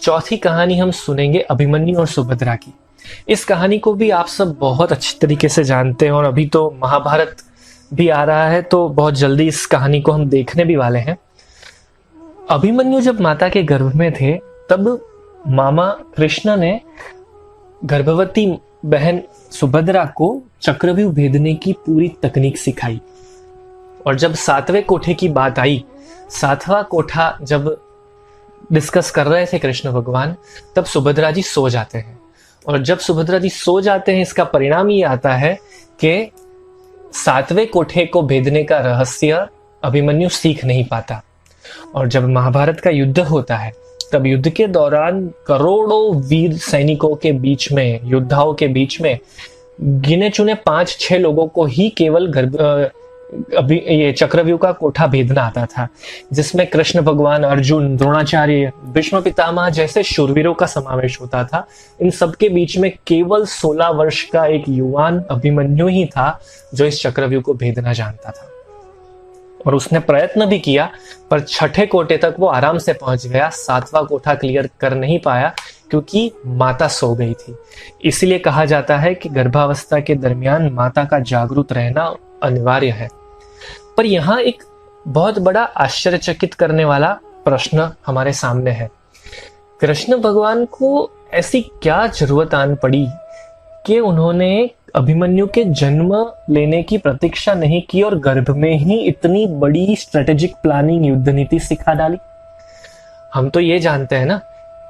चौथी कहानी हम सुनेंगे अभिमन्यु और सुभद्रा की। इस कहानी को भी आप सब बहुत अच्छी तरीके से जानते हैं और अभी तो महाभारत भी आ रहा है, तो बहुत जल्दी इस कहानी को हम देखने भी वाले हैं। अभिमन्यु जब माता के गर्भ में थे तब मामा कृष्ण ने गर्भवती बहन सुभद्रा को चक्रव्यूह भेदने की पूरी तकनीक सिखाई। और जब 7वें कोठे की बात आई, 7वां कोठा जब डिस्कस कर रहे थे कृष्ण भगवान, तब सुभद्रा जी सो जाते हैं। और जब सुभद्रा जी सो जाते हैं, इसका परिणाम ये आता है कि 7वें कोठे को भेदने का रहस्य अभिमन्यु सीख नहीं पाता। और जब महाभारत का युद्ध होता है, तब युद्ध के दौरान करोड़ों वीर सैनिकों के बीच में, योद्धाओं के बीच में गिने चुने 5-6 लोगों को ही केवल अभी ये चक्रव्यूह का कोठा भेदना आता था, जिसमें कृष्ण भगवान, अर्जुन, द्रोणाचार्य, भीष्म पितामह जैसे शूरवीरों का समावेश होता था। इन सबके बीच में केवल 16 वर्ष का एक युवान अभिमन्यु ही था जो इस चक्रव्यूह को भेदना जानता था। और उसने प्रयत्न भी किया, पर 6ठे कोठे तक वो आराम से पहुंच गया। 7वां कोठा क्लियर कर नहीं पाया क्योंकि माता सो गई थी। इसलिए कहा जाता है कि गर्भावस्था के दरमियान माता का जागरूक रहना अनिवार्य है। पर यहाँ एक बहुत बड़ा आश्चर्यचकित करने वाला प्रश्न हमारे सामने है। कृष्ण भगवान को ऐसी क्या जरूरत आन पड़ी कि उन्होंने अभिमन्यु के जन्म लेने की प्रतीक्षा नहीं की और गर्भ में ही इतनी बड़ी स्ट्रेटेजिक प्लानिंग, युद्ध नीति सिखा डाली। हम तो ये जानते हैं ना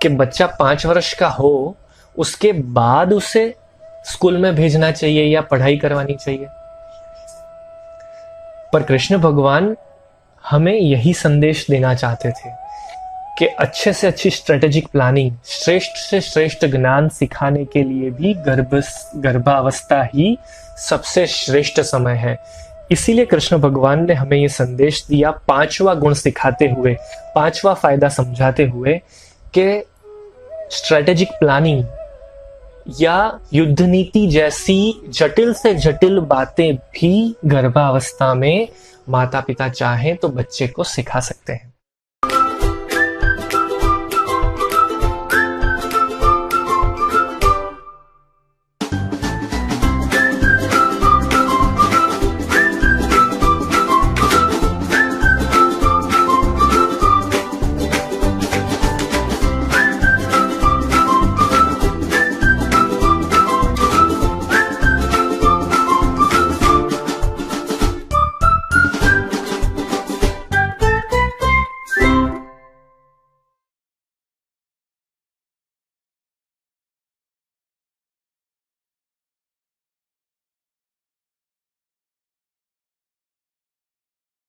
कि बच्चा 5 वर्ष का हो, उसके बाद उसे स्कूल में भेजना चाहिए या पढ़ाई करवानी चाहिए। पर कृष्ण भगवान हमें यही संदेश देना चाहते थे कि अच्छे से अच्छी स्ट्रेटेजिक प्लानिंग, श्रेष्ठ से श्रेष्ठ ज्ञान सिखाने के लिए भी गर्भावस्था ही सबसे श्रेष्ठ समय है। इसीलिए कृष्ण भगवान ने हमें ये संदेश दिया, 5वां गुण सिखाते हुए, 5वां फायदा समझाते हुए कि स्ट्रेटेजिक प्लानिंग या युद्ध नीति जैसी जटिल से जटिल बातें भी गर्भावस्था में माता पिता चाहें तो बच्चे को सिखा सकते हैं।